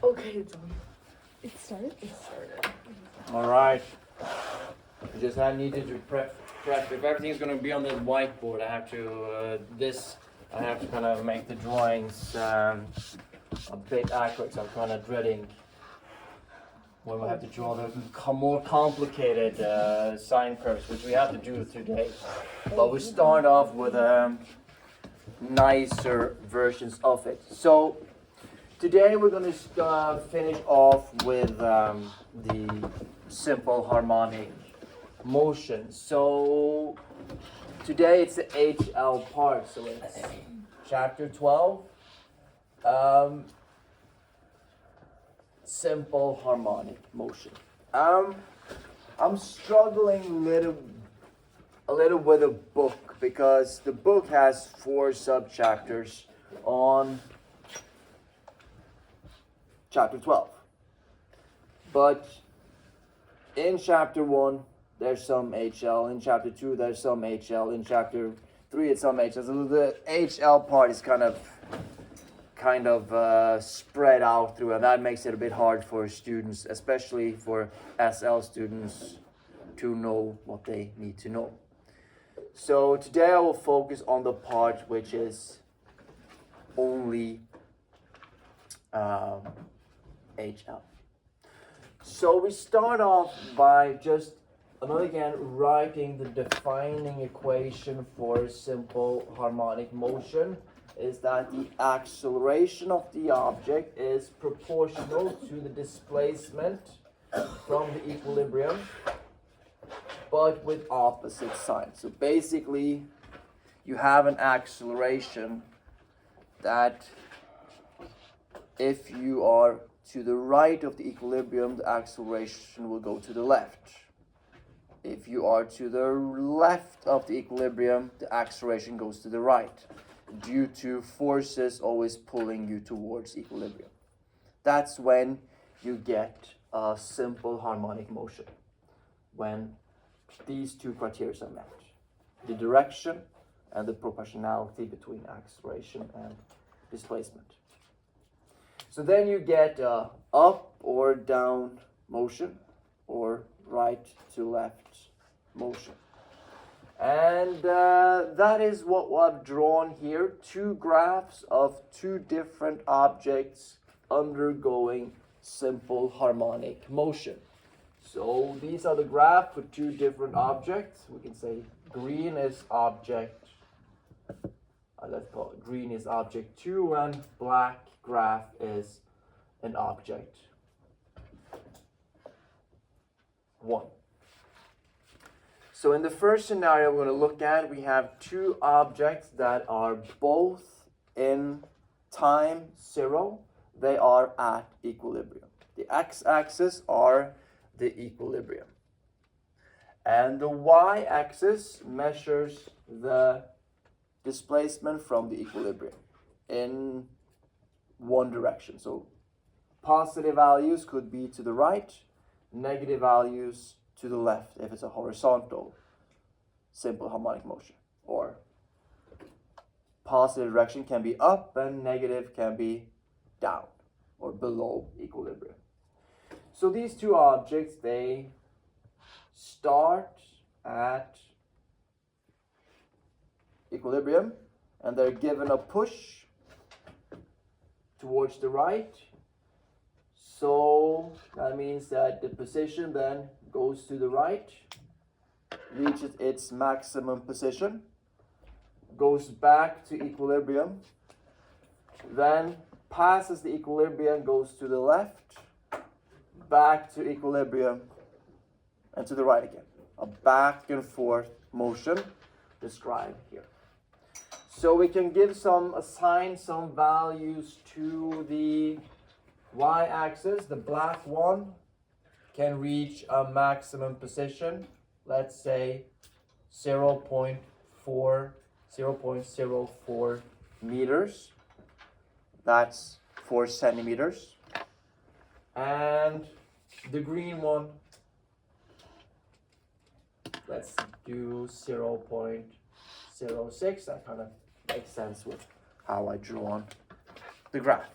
Okay, it's on. It started? It started. All right. I needed to prep. If everything's going to be on the whiteboard, I have to kind of make the drawings a bit accurate. So I'm kind of dreading when we have to draw the more complicated sine curves, which we have to do today. But we start off with nicer versions of it. So today we're going to finish off with the simple harmonic motion. So today it's the HL part, so it's chapter 12, simple harmonic motion. I'm struggling a little with a book because the book has 4 sub-chapters on chapter 12. But in chapter 1, there's some HL. In chapter 2, there's some HL. In chapter 3, it's some HL. So the HL part is kind of spread out through, and that makes it a bit hard for students, especially for SL students, to know what they need to know. So today I will focus on the part which is only HL. So we start off by just writing the defining equation for simple harmonic motion is that the acceleration of the object is proportional to the displacement from the equilibrium, but with opposite signs. So basically, you have an acceleration that if you are to the right of the equilibrium, the acceleration will go to the left. If you are to the left of the equilibrium, the acceleration goes to the right, due to forces always pulling you towards equilibrium. That's when you get a simple harmonic motion, when these 2 criteria are met: the direction and the proportionality between acceleration and displacement. So then you get up or down motion, or right to left motion. And that is what I've drawn here, 2 graphs of 2 different objects undergoing simple harmonic motion. So these are the graph for 2 different objects. We can say green is object, let's call it green is object 2, and black graph is an object 1. So in the first scenario we're going to look at, we have 2 objects that are both in time 0. They are at equilibrium. The x-axis are the equilibrium, and the y-axis measures the displacement from the equilibrium in one direction. So positive values could be to the right, negative values to the left if it's a horizontal simple harmonic motion, or positive direction can be up and negative can be down or below equilibrium. So these 2 objects, they start at equilibrium and they're given a push towards the right. So that means that the position then goes to the right, reaches its maximum position, goes back to equilibrium, then passes the equilibrium, goes to the left, back to equilibrium, and to the right again. A back and forth motion described here. So we can assign some values to the y-axis. The black one can reach a maximum position, let's say 0.04 meters. That's 4 centimeters. And the green one, let's do 0.06. That kind of makes sense with how I draw on the graph.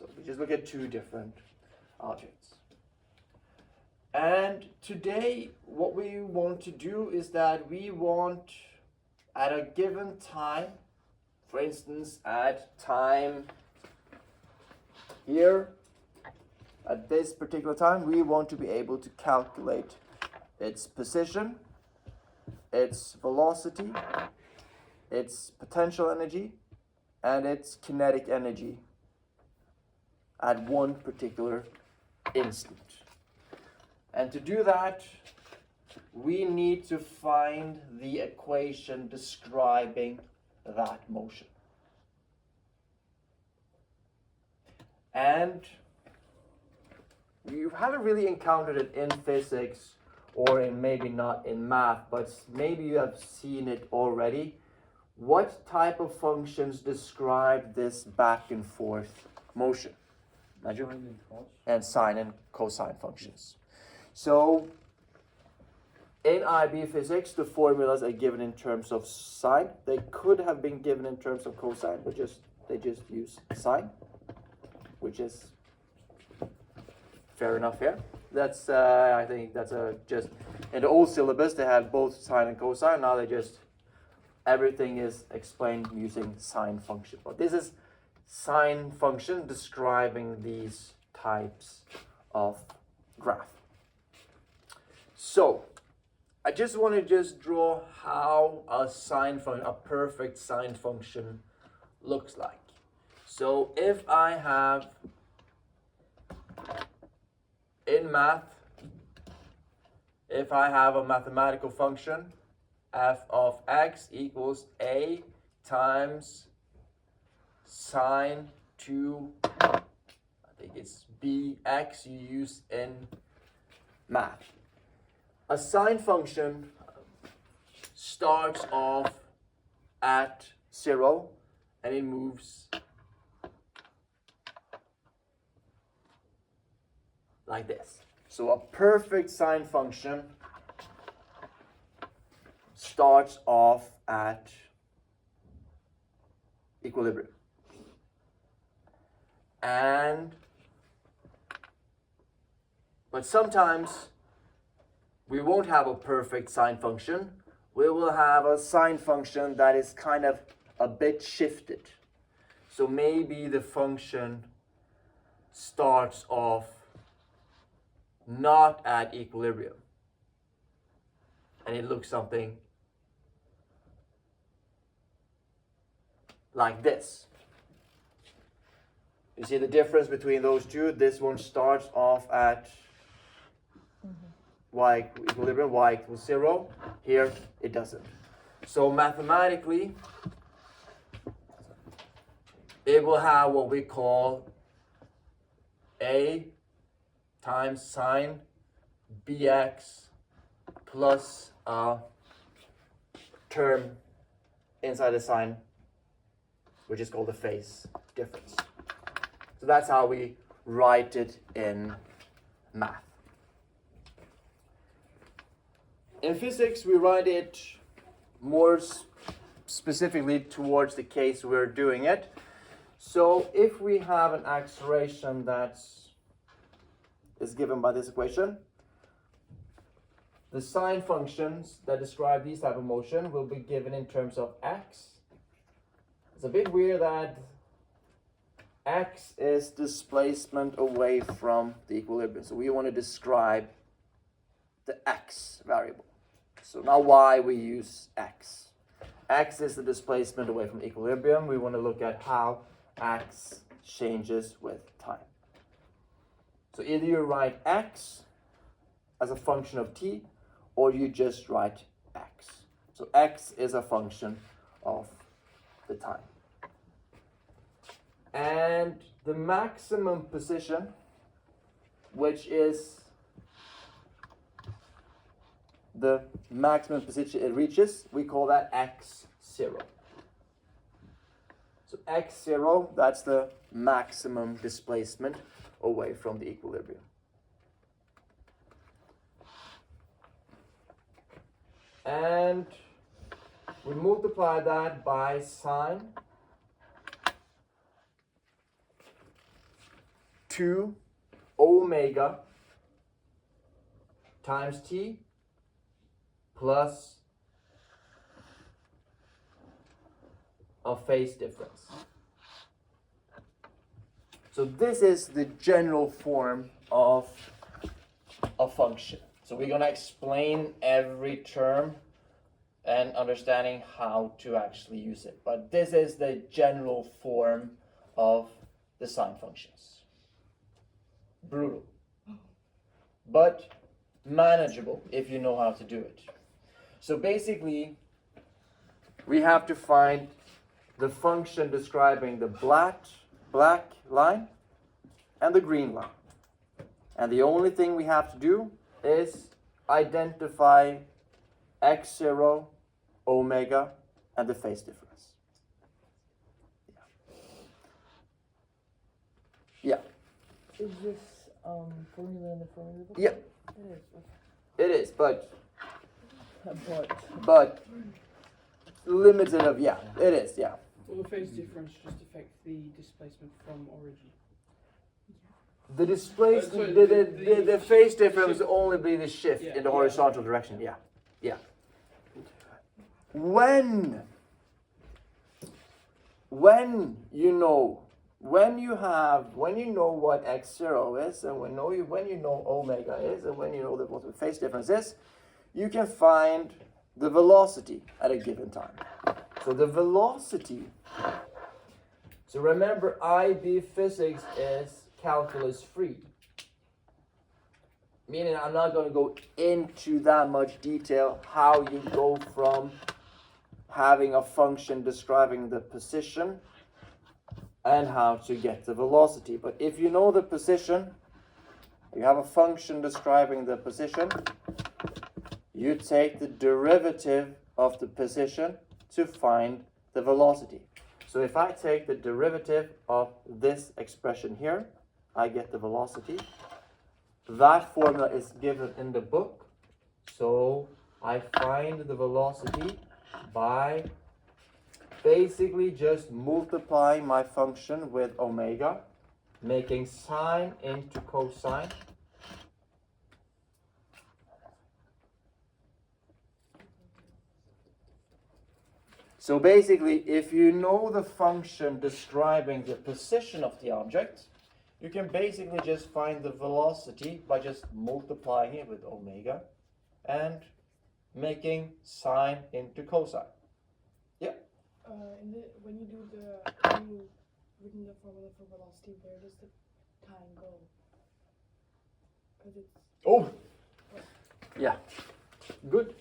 So we just look at two different objects. And today what we want to do is that we want at a given time, for instance at time here, at this particular time, we want to be able to calculate its position, its velocity, its potential energy, and its kinetic energy at one particular instant. And to do that, we need to find the equation describing that motion. And you haven't really encountered it in physics, or in maybe not in math, but maybe you have seen it already. What type of functions describe this back and forth motion? And sine and cosine functions. So in IB physics, the formulas are given in terms of sine. They could have been given in terms of cosine, but they just use sine, which is fair enough here. That's I think that's just in the old syllabus they had both sine and cosine. Now they just everything is explained using sine function. But this is sine function describing these types of graph. So I just want to draw how a sine function, a perfect sine function looks like. So if I have in math, if I have a mathematical function, f of x equals a times sine 2, I think it's bx you use in math. A sine function starts off at 0 and it moves like this. So a perfect sine function starts off at equilibrium. But sometimes we won't have a perfect sine function. We will have a sine function that is kind of a bit shifted. So maybe the function starts off not at equilibrium, and it looks something like this. You see the difference between those two? This one starts off at y equilibrium, y equals 0. Here it doesn't. So mathematically, it will have what we call a times sine bx plus a term inside the sine, which is called the phase difference. So that's how we write it in math. In physics, we write it more specifically towards the case we're doing it. So if we have an acceleration that is given by this equation, the sine functions that describe these type of motion will be given in terms of x. It's a bit weird that x is displacement away from the equilibrium. So we want to describe the x variable. So now why we use x. X is the displacement away from equilibrium. We want to look at how x changes with time. So either you write x as a function of t, or you just write x. So x is a function of the time. And the maximum position, which is the maximum position it reaches, we call that x0. So x0, that's the maximum displacement away from the equilibrium. And we multiply that by sine 2 omega times t plus a phase difference. So this is the general form of a function. So we're going to explain every term and understanding how to actually use it. But this is the general form of the sine functions. Brutal. But manageable if you know how to do it. So basically, we have to find the function describing the black line and the green line. And the only thing we have to do is identify x0, omega, and the phase difference. Yeah. Is this formula in the formula book? Yeah. It is. It is, but But limited of, yeah, it is, yeah. Will the phase difference just affect the displacement from origin? The displacement, the phase difference will only be the shift in the horizontal direction, yeah, yeah. When you know what x0 is, and when you know omega is, and when you know what the phase difference is, you can find the velocity at a given time. So the velocity, so remember IB physics is calculus free. Meaning I'm not going to go into that much detail how you go from having a function describing the position and how to get the velocity. But if you know the position, you have a function describing the position, you take the derivative of the position to find the velocity. So if I take the derivative of this expression here, I get the velocity. That formula is given in the book. So I find the velocity by basically just multiplying my function with omega, making sine into cosine. So basically, if you know the function describing the position of the object, you can basically just find the velocity by just multiplying it with omega and making sine into cosine. Yeah? When you do written the formula for velocity, where does the time go? Because it's... Oh! Yeah. Good.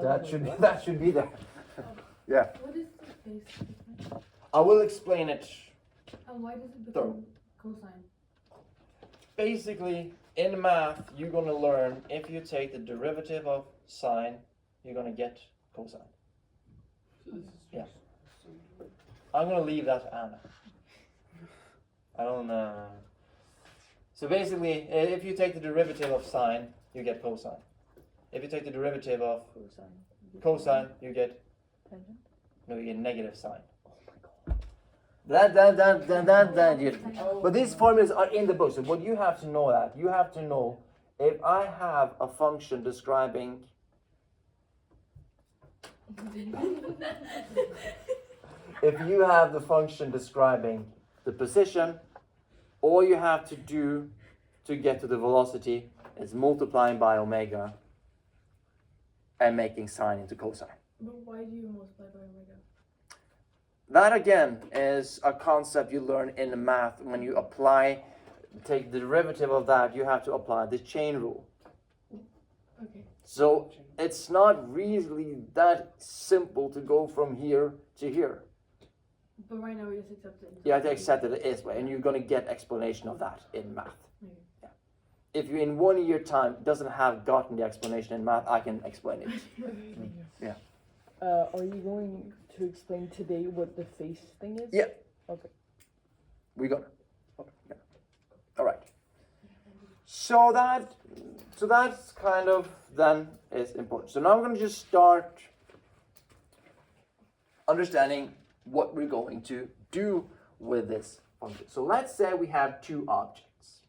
That should be there. Yeah. What is the phase difference? I will explain it. And why does it become cosine? Basically, in math, you're going to learn if you take the derivative of sine, you're going to get cosine. So this is Yeah. just I'm going to leave that to Anna. I don't So basically, if you take the derivative of sine, you get cosine. If you take the derivative of cosine, you get tangent. no, you get negative sine. Oh my god. But these formulas are in the book. So what you have to know you have to know if I have a function describing if you have the function describing the position, all you have to do to get to the velocity is multiplying by omega and making sine into cosine. But why do you multiply by omega? That again is a concept you learn in the math. When you take the derivative of that, you have to apply the chain rule. Okay. So it's not really that simple to go from here to here. But right now we just accept it. You have to accept that it is way, and you're going to get explanation of that in math. Okay. Yeah. If you in 1 year time doesn't have gotten the explanation in math, I can explain it. Yeah. Are you going to explain today what the face thing is? Yeah. Okay. We got it. Okay. Yeah. All right. So that's kind of then is important. So now I'm going to just start understanding what we're going to do with this function. So let's say we have two objects.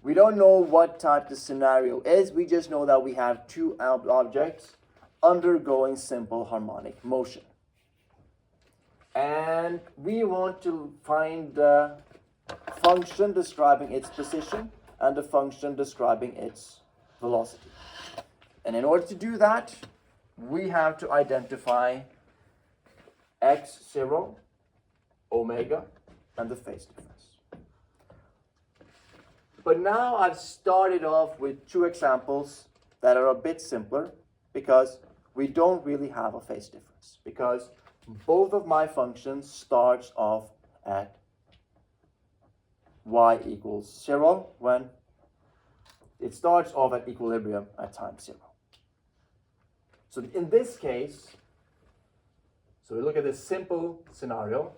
We don't know what type the scenario is. We just know that we have two objects undergoing simple harmonic motion. And we want to find the function describing its position and the function describing its velocity. And in order to do that, we have to identify x0, omega, and the phase difference. But now I've started off with two examples that are a bit simpler because we don't really have a phase difference, because both of my functions starts off at y equals 0 when it starts off at equilibrium at time 0. So in this case, so we look at this simple scenario.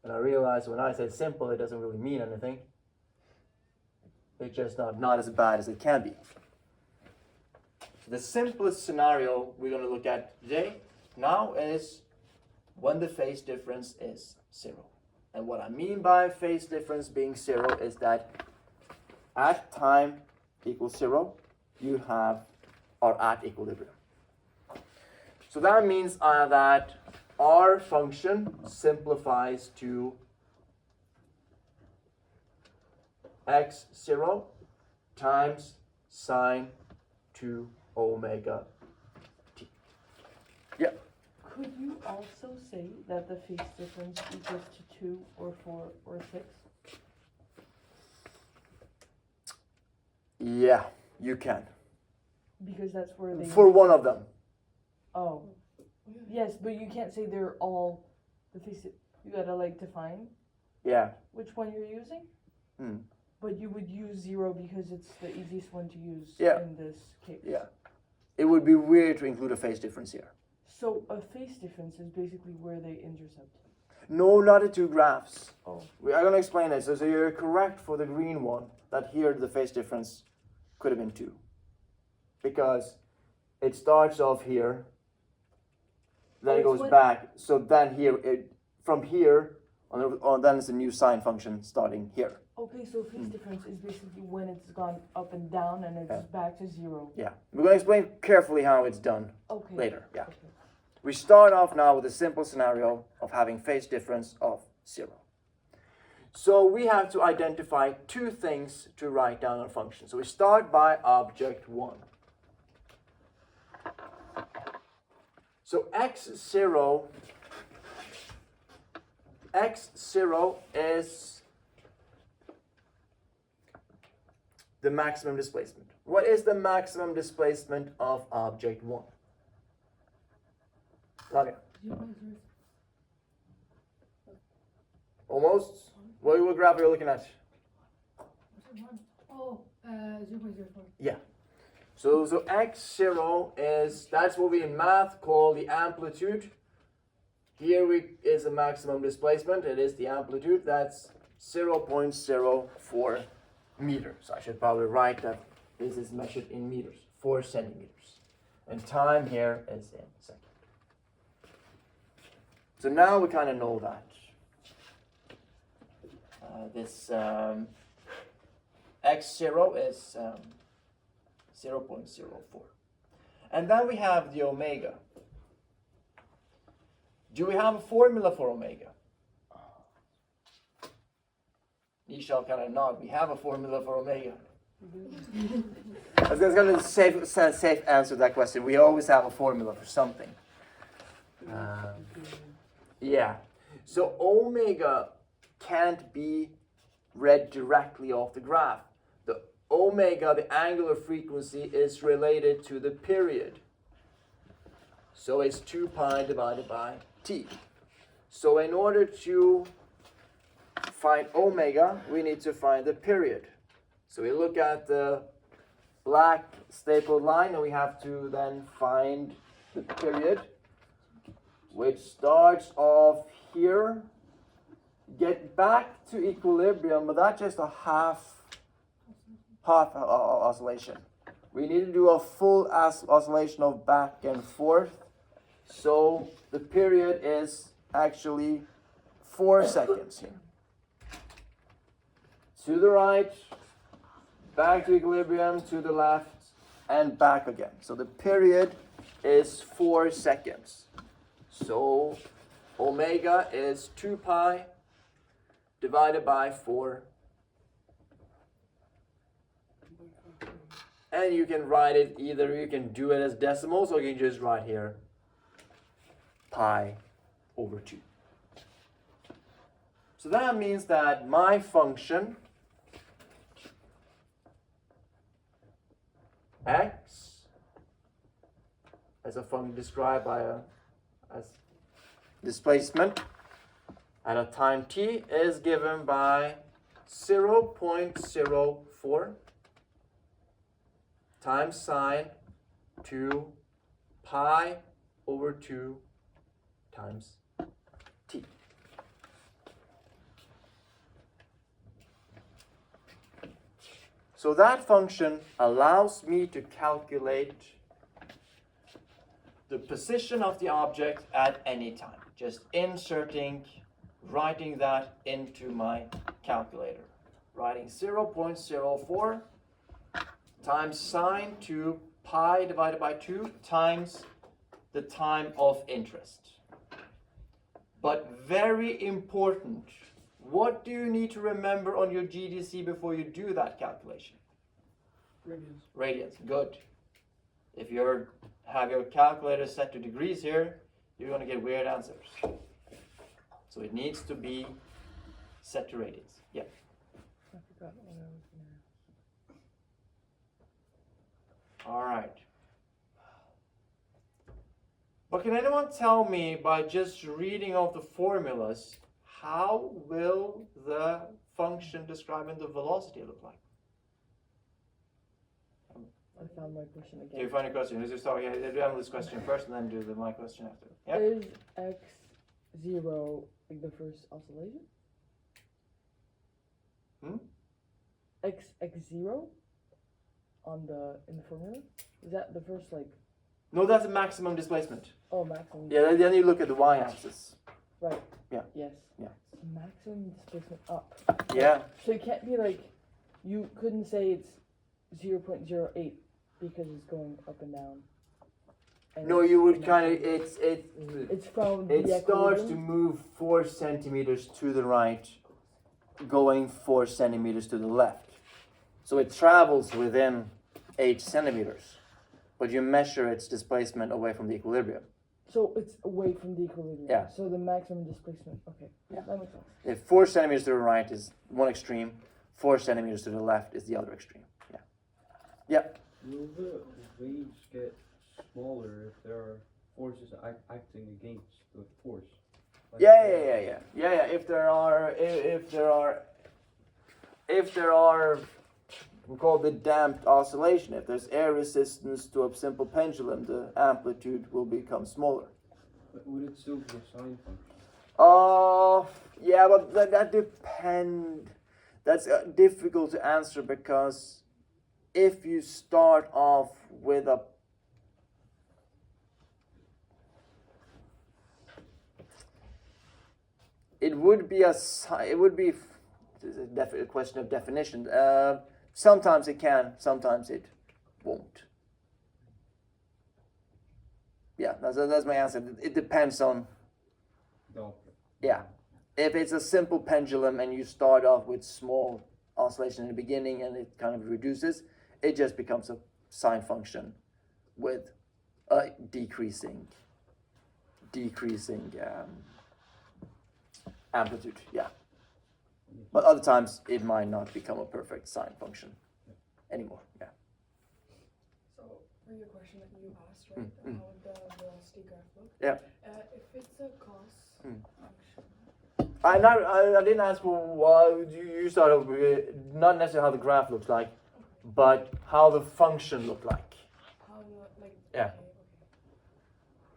And I realize when I say simple, it doesn't really mean anything. It's just not as bad as it can be. So the simplest scenario we're going to look at today now is when the phase difference is 0. And what I mean by phase difference being 0 is that at time equals 0, you are at equilibrium. So that means that our function simplifies to x0 times sine 2 omega t. Yeah. Could you also say that the phase difference equals to 2 or 4 or 6? Yeah, you can. Because that's where they... For one of them. Oh. Yes, but you can't say they're all the phase... You gotta like define Yeah. which one you're using. Hmm. But you would use 0 because it's the easiest one to use in this case. Yeah. It would be weird to include a phase difference here. So a phase difference is basically where they intercept. No, not the two graphs. Oh. I'm going to explain this. So you're correct for the green one, that here the phase difference could have been 2. Because it starts off here, then it goes back. So then here, from here, then it's a new sine function starting here. Okay, so phase difference is basically when it's gone up and down and it's back to 0. Yeah. We're going to explain carefully how it's done Okay. later. Yeah. Okay. We start off now with a simple scenario of having phase difference of 0. So we have to identify two things to write down our function. So we start by object 1. So x0 is the maximum displacement. What is the maximum displacement of object 1? Okay. Almost. What graph are you looking at? Oh, 0.04. Yeah. So x0 is, that's what we in math call the amplitude. Here is the maximum displacement. It is the amplitude. That's 0.04 meters. I should probably write that this is measured in meters, 4 centimeters. And time here is in seconds. So now we kind of know that. This x0 is 0.04. And then we have the omega. Do we have a formula for omega? You shall kind of nod. We have a formula for omega. I was going to safe answer that question. We always have a formula for something. Yeah. So omega can't be read directly off the graph. The omega, the angular frequency, is related to the period. So it's 2 pi divided by t. So in order to find omega, we need to find the period. So we look at the black stapled line, and we have to then find the period, which starts off here, get back to equilibrium, but that's just a half oscillation. We need to do a full oscillation of back and forth So the period is actually 4 seconds here. To the right, back to equilibrium, to the left, and back again. So the period is 4 seconds. So omega is 2 pi divided by 4. And you can write it either, you can do it as decimals, or you can just write here pi over 2. So that means that my function x as a function described by as displacement at a time t is given by 0.04 times sine 2 pi over 2 times t. So that function allows me to calculate the position of the object at any time. Just writing that into my calculator. Writing 0.04 times sine 2 pi divided by 2 times the time of interest. But very important, what do you need to remember on your GDC before you do that calculation? Radians. Radians, good. If you have your calculator set to degrees here, you're going to get weird answers. So it needs to be set to radians. Yeah. I forgot what I was gonna. All right. But can anyone tell me, by just reading of the formulas, how will the function describing the velocity look like? I found my question again. Do you find a question? Let's just start here. Do Emily's question first, and then do my question after. Yep. Is x0 like the first oscillation? X0 in the formula? Is that the first No, that's a maximum displacement. oh maximum? Yeah, then you look at the y-axis. Right. Yeah. Yes. Yeah. Maximum displacement up. Yeah. So it can't be you couldn't say it's 0.08 because it's going up and down. And No, it's you would kind of It's from it the starts to equilibrium. move 4 centimeters to the right, going 4 centimeters to the left. So it travels within 8 centimeters, but you measure its displacement away from the equilibrium. So it's away from the equilibrium. Yeah. So the maximum displacement. Okay. Yeah. That makes sense. If 4 centimeters to the right is one extreme, 4 centimeters to the left is the other extreme. Yeah. Yeah. Will the waves get smaller if there are forces acting against the force? Yeah. If there are, we call it damped oscillation. If there's air resistance to a simple pendulum, the amplitude will become smaller. But would it still be a sine function? Yeah, but that depends. That's difficult to answer, because if you start off with a it would be a question of definition. Sometimes it can, sometimes it won't. Yeah, that's my answer. It depends on. No. Yeah, if it's a simple pendulum and you start off with small oscillation in the beginning and it kind of reduces, it just becomes a sine function with a decreasing amplitude. Yeah, but other times it might not become a perfect sine function anymore. Yeah. So, for your question that you asked, right? Mm. How would the velocity graph look? Yeah. If it's a cos function, I didn't ask for why you started with not necessarily how the graph looks like, but how the function looked like. how Yeah. Okay.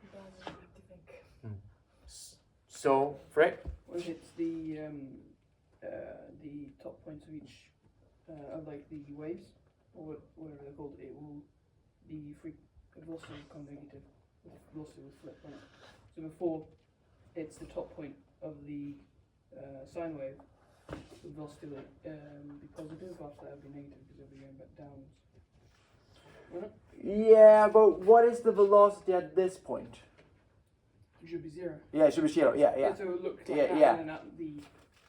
That's what I have to think. So, Frank? Well, if it's the top points of each of the waves, or whatever they're called, it will the velocity will become negative. the velocity would flip, wouldn't it? So before it's the top point of the sine wave, the velocity will be positive, after that would be negative because it'll be going back downwards. Wouldn't it? Yeah, but what is the velocity at this point? It should be zero. Yeah, it should be zero. Yeah, yeah. So it would look like Yeah, that, yeah. and then at the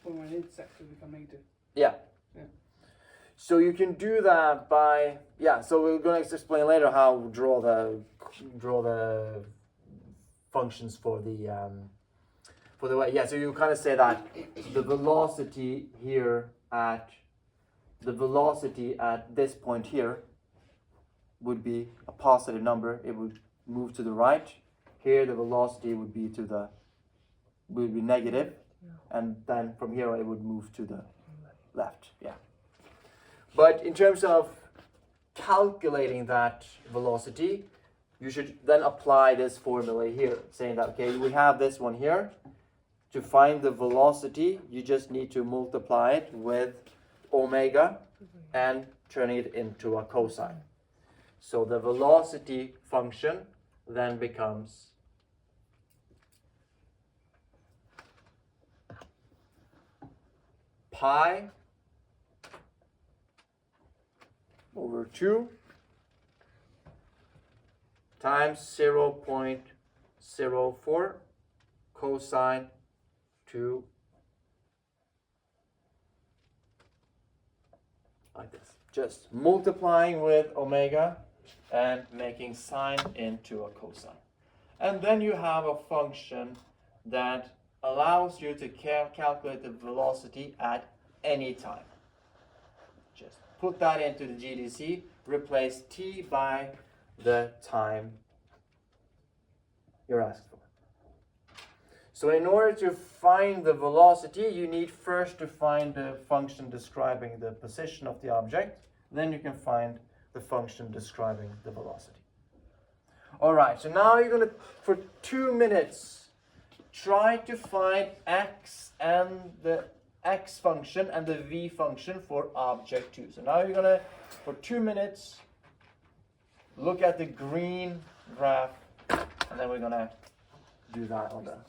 point where it intersects, it will become negative. Yeah. Yeah. So you can do that by So we're going to explain later how we draw the functions for the way. So you kind of say that the velocity here at this point here would be a positive number. It would move to the right. Here the velocity would be negative, and then from here it would move to the left. Yeah. But in terms of calculating that velocity, you should then apply this formula here, saying that, okay, we have this one here. To find the velocity, you just need to multiply it with omega and turning it into a cosine. So the velocity function then becomes pi over 2 times 0.04 cosine 2, like this. Just multiplying with omega and making sine into a cosine. And then you have a function that allows you to calculate the velocity at any time. Just put that into the GDC, replace t by the time you're asked for. So in order to find the velocity, you need first to find the function describing the position of the object. Then you can find the function describing the velocity. All right, so now you're going to, for 2 minutes, try to find x and the x function and the v function for object 2. So now you're going to, for 2 minutes, look at the green graph, and then we're going to do that on the...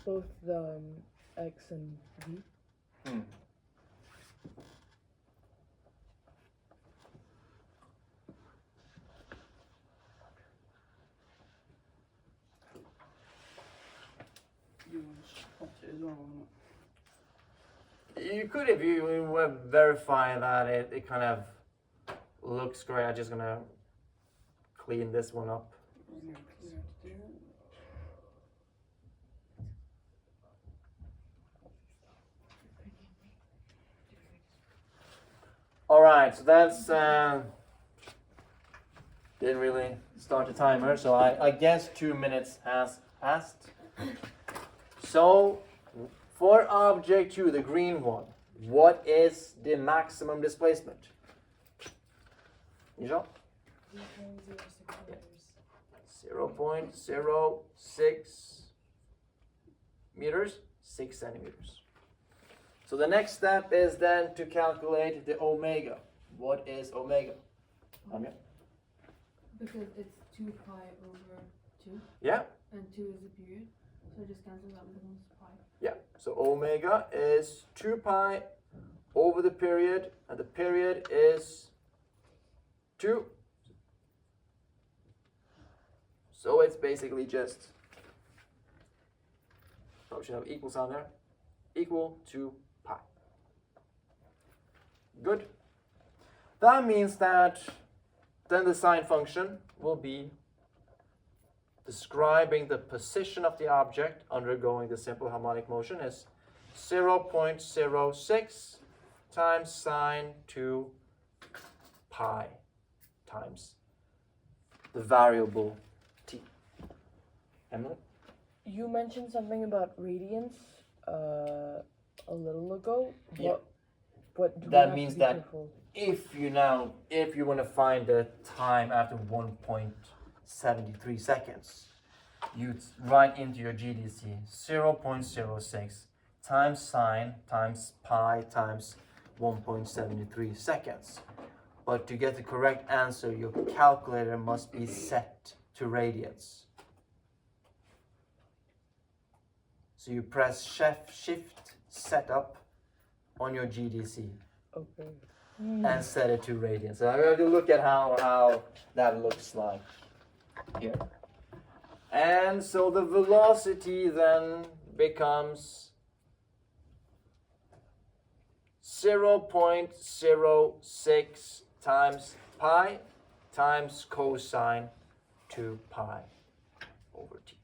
Both the X and V. You want to spot it as well, or not? You could, if you were verify that it kind of looks great. I'm just going to clean this one up. Yeah, clear to do that. All right, so that's didn't really start the timer, so I guess 2 minutes has passed. So for object 2, the green one, what is the maximum displacement? Nisha? 0.06 meters, 6 centimeters. So the next step is then to calculate the omega. What is omega? Anya? Because it's 2 pi over 2, Yeah? and 2 is the period. So it just cancels out with the minus pi. Yeah, so omega is 2 pi over the period, and the period is 2. So it's basically just, probably should have equal sign there, equal to pi. Good. That means that then the sine function will be describing the position of the object undergoing the simple harmonic motion is 0.06 times sine 2 pi times the variable t. Emily? You mentioned something about radians a little ago. Yeah. What do we That have means to be that careful? if you want to find the time after 1.73 seconds, you write into your GDC 0.06 times sine times pi times 1.73 seconds. But to get the correct answer, your calculator must be set to radians. So you press shift setup on your GDC Okay. and set it to radians. So I'm going to look at how that looks like here. And so the velocity then becomes 0.06 times pi times cosine 2 pi over t.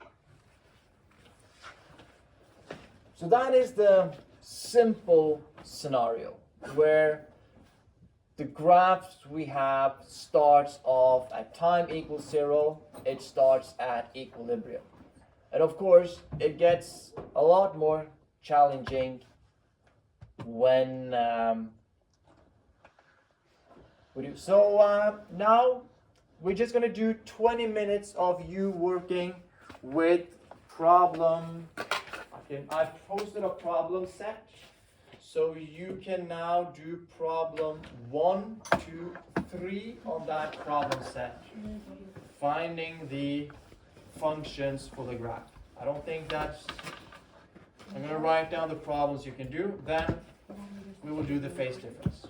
So that is the simple scenario where the graph we have starts off at time equals 0, it starts at equilibrium. And of course, it gets a lot more challenging when we do. So now we're just going to do 20 minutes of you working with problem. I've posted a problem set. So you can now do problem 1, 2, 3 on that problem set, finding the functions for the graph. I don't think that's, I'm going to write down the problems you can do, then we will do the phase difference.